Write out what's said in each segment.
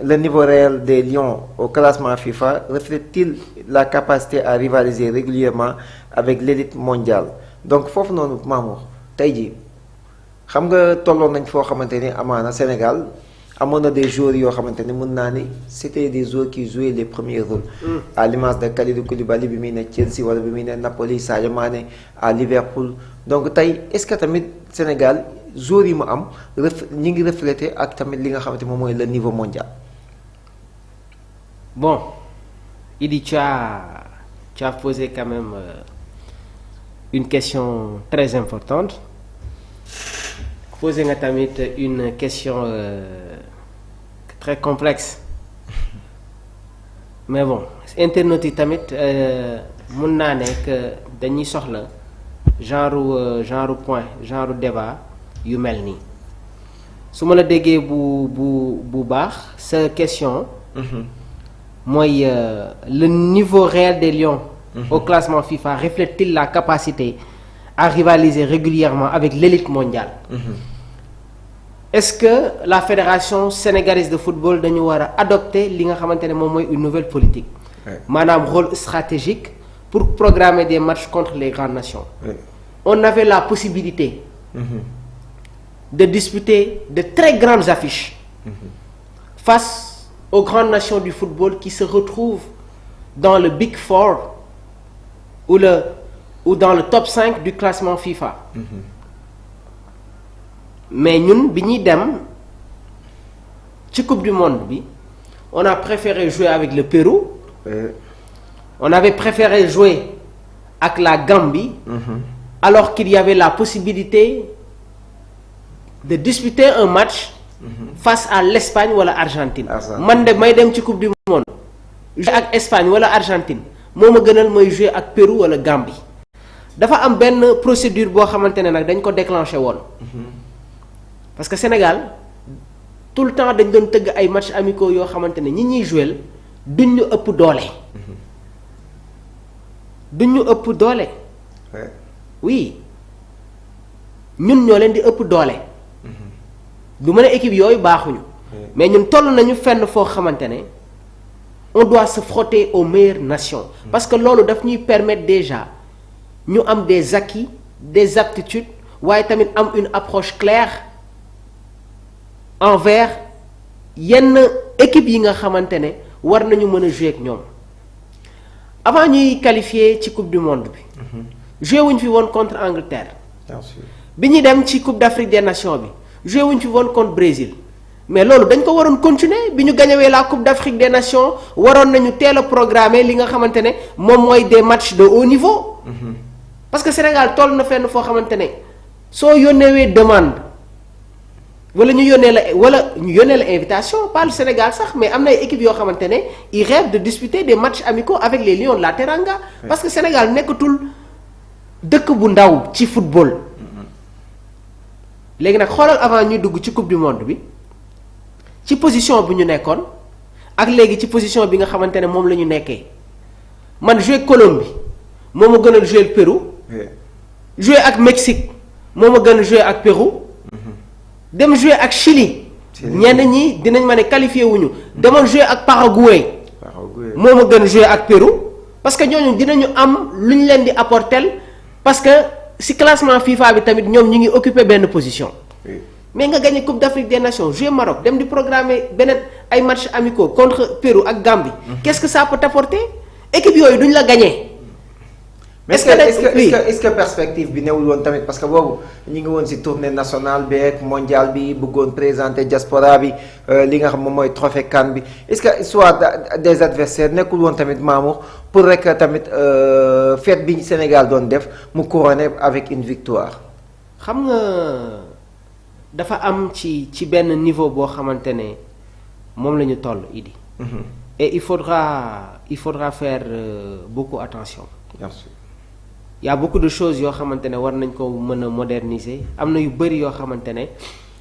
le niveau réel des Lions au classement FIFA reflète-t-il la capacité à rivaliser régulièrement avec l'élite mondiale donc foofu noonu Mamour tey jii xam nga tolloon nañ foo xamante ni amaana Sénégal amoon na des joueurs yoo xamante ni mën naa ni c'était des joueurs qui jouaient les premiers rôles. À l'image de Kalidou Koulibaly bi muy ne Chelsea wala bi muy ne Napoli, Sadio Mané à Liverpool donc tey est-ce que tamit Sénégal joueurs yi mu am ñi ngi refléter ak tamit li nga xamante moom mooy le niveau mondial. Bon, Idi, tu as posé quand même une question très importante. Posé nga tamit une question très complexe. Mais bon, internautes yi tamit mun naa ne que dañuy soxla genre point genre débat yu mel nii su ma la déggee bu baax sa question. mooy le niveau réel des Lions au classement FIFA reflète-t-il la capacité à rivaliser régulièrement avec l'élite mondiale. Est-ce que la fédération sénégalaise de football dañu war a adopter li nga xamante ne moom mooy une nouvelle politique maanaam rôle stratégique pour programmer des matchs contre les grandes nations. On avait la possibilité de disputer de très grandes affiches face aux grandes nations du football qui se retrouvent dans le Big Four ou dans le top 5 du classement FIFA. Mais ñun bi ñuy dem ci Coupe du Monde bi on a préféré jouer avec le Pérou. On avait préféré jouer avec la Gambie. Alors qu'il y avait la possibilité de disputer un match face à l'Espagne wala Argentine. Man de may dem ci Coupe du Monde jouer ak Espagne wala Argentine moo ma gënal mooy jouer ak Pérou wala Gambie. dafa am benn procédure boo xamante ne nag dañ ko déclenché woon. Parce que Sénégal tout le temps dañ doon tëgg ay matchs amicaux yoo xamante ne ñi ñuy jouer duñ ñu ëpp doole. duñ ñu ëpp doole. oui ñun ñoo leen di ëpp doole. du mën a équipe yooyu baaxuñu. mais ñun toll nañu fenn foo xamante ne on doit se frotter aux meilleures nations. parce que loolu daf ñuy permettre déjà ñu am des acquis des aptitudes waaye tamit am une approche claire envers yenn équipe yi nga xamante ne war nañu mën a jouer ak ñoom avant ñuy qualifier ci coupe du monde bi. joué wuñ fi woon contre Angleterre. bi ñuy dem ci coupe d'Afrique des nations bi. joué wuñ fi woon contre Brésil mais loolu dañ ko waroon continuer bi ñu gañewee la coupe d'Afrique des nations waroon nañu teel a programmer li nga xamante ne moom mooy des matchs de haut niveau. parce que Sénégal toll na fenn foo xamante ne soo yónneewee demande wala ñu yónnee la invitation pas le Sénégal sax mais am na ay équipes yoo xamante ne ils rêvent de disputer des matchs amicaux avec les Lions de la Teranga. parce que Sénégal nekkatul dëkk bu ndaw ci football. léegi nag xoolal avant ñuy dugg ci coupe du monde bi ci position bi ñu nekkoon ak léegi ci position bi nga xamante ne moom la ñu nekkee man jouer Colombie moo ma gën a jouer le Pérou. jouer ak Mexique moo ma gën a jouer ak Pérou. dem jouer ak Chili. ñenn ñi dinañ ma ne qualifié wuñu demoon jouer ak Paraguay. moo ma gën a jouer ak Pérou. parce que ñooñu dinañu am lu ñu leen di apporter parce que. si classement FIFA bi tamit ñoom ñu ngi occuper benn position. mais nga gagné Coupe d'Afrique des Nations jouer Maroc dem di programmer beneen ay matchs amicaux contre Pérou ak Gambie. qu'est-ce que ça peut t'apporter équipe yooyu duñ la gagné. mais est-ce que perspective bi newul woon tamit parce que boobu ñu ngi woon ci tournée nationale bi ak mondial bi bëggoon présenter diaspora bi li nga xam moom mooy trophée CAN bi est-ce que soit des adversaires nekkul woon tamit Mamour pour rek tamit fête bi Sénégal doon def mu couronner avec une victoire. xam nga dafa am ci benn niveau boo xamante ne moom la ñu toll Idi. et il faudra faire beaucoup attention. Bien sûr. Il y a beaucoup de choses yoo xamante ne war nañ ko mën a moderniser am na yu bëri yoo xamante ne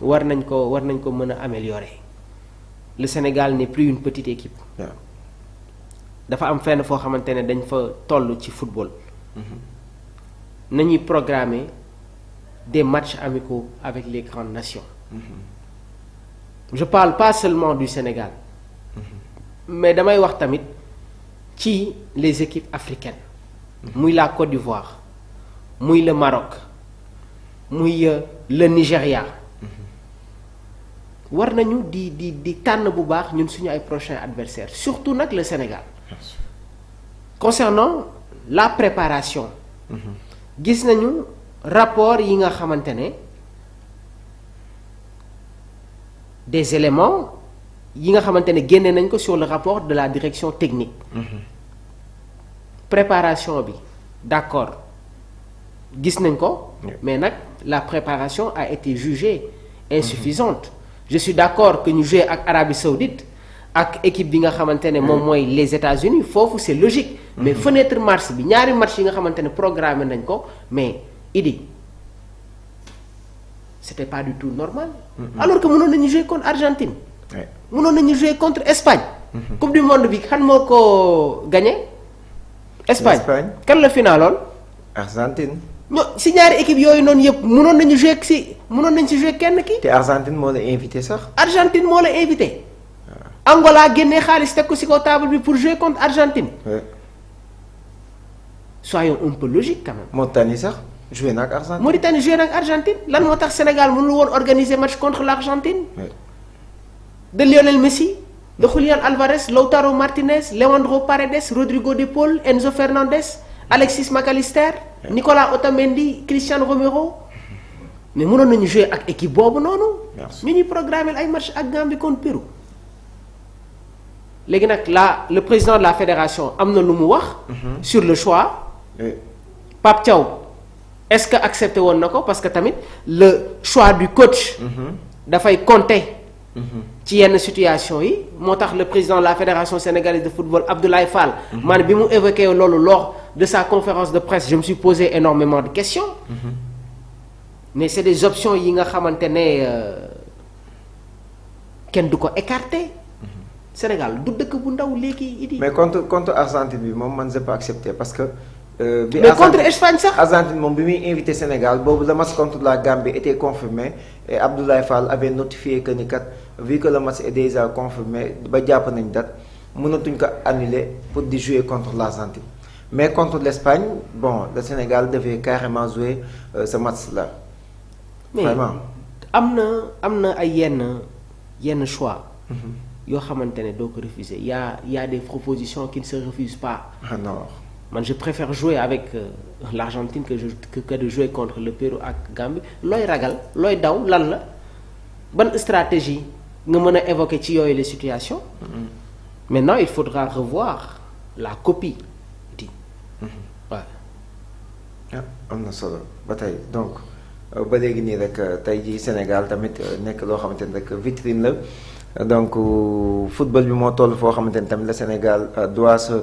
war nañ ko mën a améliorer le Sénégal n'est plus une petite équipe. dafa am fenn foo xamante ne dañ fa toll ci football. nañuy programmer des matchs amicaux avec les grandes nations. Je parle pas seulement du Sénégal mais damay wax tamit ci les équipes africaines. muy la Côte d'Ivoire muy le Maroc muy le Nigéria. war nañu di tànn bu baax ñun suñu ay prochains adversaires surtout nag le Sénégal. Concernant la préparation. gis nañu rapport yi nga xamante ne des éléments yi nga xamante ne génne nañ ko sur le rapport de la direction technique. préparation bi d'accord gis nañ ko. mais nag la préparation a été jugée insuffisante. Je suis d'accord que ñu jouer ak Arabie Saoudite ak équipe bi nga xamante ne moom mooy les États-Unis foofu c'est logique. mais fenêtre match bi ñaari match yi nga xamante ne programmé nañ ko mais Idi c'était pas du tout normal. alors que mënoon nañu jouer contre Argentine. mënoon nañu jouer contre Espagne. coupe du monde bi kan moo ko gagné. Espagne kan la finaloon. Argentine. ño si ñaari équipe yooyu noonu yëpp mënoon nañu jouer kenn ki. te Argentine moo la invité sax. Argentine moo la invité. Angola génnee xaalis teg ko si kaw table bi pour jouer contre Argentine. soyons un peu logique quand même. Mauritanie sax joué na ak Argentine. Mauritanie joué na ak Argentine lan moo tax Sénégal mënul woon organiser match contre l'Argentine. de Lionel Messi, de Julián Álvarez, Lautaro Martinez, Leandro Paredes, Rodrigo de Paul, Enzo Fernandez, Alexis McAllister, Nicolas Otamendi, Cristiano Romero. mais mënoon nañu jouer ak équipe boobu noonu. ñu ñuy programmer ay match ak Gambie contre Pérou. léegi nag le président de la fédération am na lu mu wax. sur le choix. Pape Thiaw est-ce que accepté woon na ko parce que tamit le choix du coach. dafay compter. ci yenn situation yi moo tax le président de la fédération sénégalaise de football Abdoulaye Fall. man bi mu évoqué loolu lors de sa conférence de presse je me suis posé énormément de questions. mais c'est des options yi nga xamante ne kenn du ko écarter. Sénégal du dëkk bu ndaw léegi Idi. mais contre Argentine bi moom man je peux accepter parce que. mais contre Espagne sax. Argentine moom bi muy invité Sénégal boobu le match contre la Gambie était confirmé et Abdoulaye Fall avait notifié que ni kat vu que le match est déjà confirmé ba jàpp nañ date mënatuñ ko annuler pour di jouer contre l'Argentine mais contre l'Espagne bon le Sénégal devait carrément jouer ce match-là. vraiment am na ay yenn choix. yoo xamante ne doo ko refuser y a des propositions qui ne se refusent pas. Ah non. man je préfère jouer avec l'Argentine que de jouer contre le Pérou ak Gambie looy ragal looy daw lan la ban stratégie nga mën a évoquer ci yooyu les situations. maintenant il faudra revoir la copie di waaw. am na solo ba tey donc ba léegi nii rek tey jii Sénégal tamit nekk loo xamante ne rek vitrine la. donc football bi moo toll foo xamante ni tamit le Sénégal doit se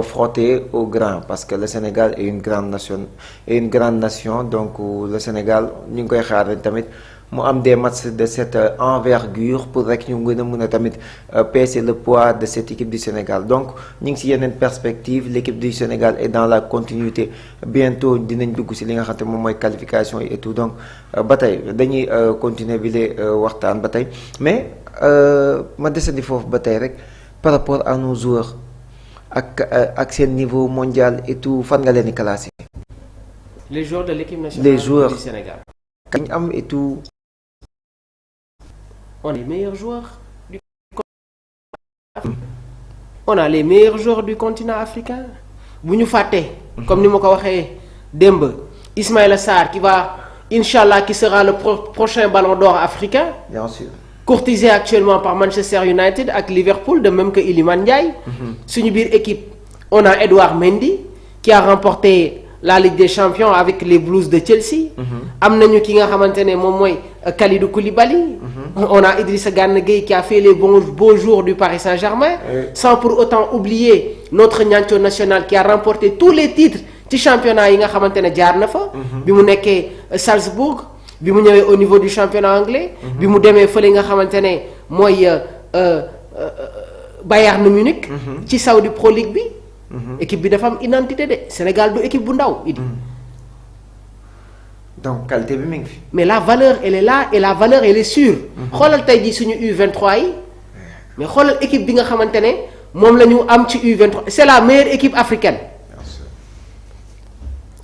frotter au grand parce que le Sénégal est une grande nation donc le Sénégal ñu ngi koy xaar tamit mu am des matchs de cette envergure pour rek ñu gën a mën a tamit peser le poids de cette équipe du Sénégal donc ñu ngi ci yeneen perspective l'équipe du Sénégal est dans la continuité bientôt dinañ dugg ci li nga xam te moom mooy qualification yi et tout donc ba tey dañuy continuer bi lee waxtaan ba tey mais ma desandi foofu ba tey rek par rapport à nos joueurs ak seen niveau mondial et tout fan nga leen di classer. les joueurs de l'équipe nationale du Sénégal. kañ am et tout. on a les meilleurs joueurs du on a les meilleurs joueurs du continent africain bu ñu fàttee. comme ni ma ko waxee démb Ismaïla Sarr qui va Inch'Allah qui sera le prochain ballon d'or africain. bien sûr. courtisé actuellement par Manchester United ak Liverpool de même que Iliman Ndiaye. suñu biir équipe on a Edouard Mendy qui a remporté la Ligue des Champions avec les Blues de Chelsea. am nañu ki nga xamante ne moom mooy Kalidou Koulibaly. on a Idrissa Gana Gueye qui a fait les beaux jours du Paris Saint-Germain. sans pour autant oublier notre ñanco national qui a remporté tous les titres ci championnat yi nga xamante ne jaar na fa. bi mu nekkee Salzbourg. bi mu ñëwee au niveau du championnat anglais. bi mu demee fële nga xamante ne mooy Bayern Munich. ci Saudi Pro League bi. équipe bi dafa am identité de Sénégal du équipe bu ndaw Idi. donc qualité bi mi ngi fi. mais la valeur elle est là et la valeur elle est sûre. xoolal tey jii suñu U23 yi. mais xoolal équipe bi nga xamante ne moom la ñu am ci U23 c'est la meilleure équipe africaine.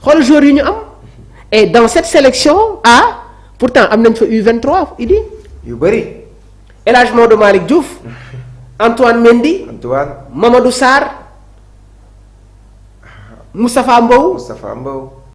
xool joueurs yi ñu am. et dans cette sélection pourtant am nañ fa U23 Idi. yu bëri. El Hadj Maodo Malick Diouf. Antoine Mendy. Antoine. Mamadou Sarr. Moustapha Mbow. Moustapha Mbow.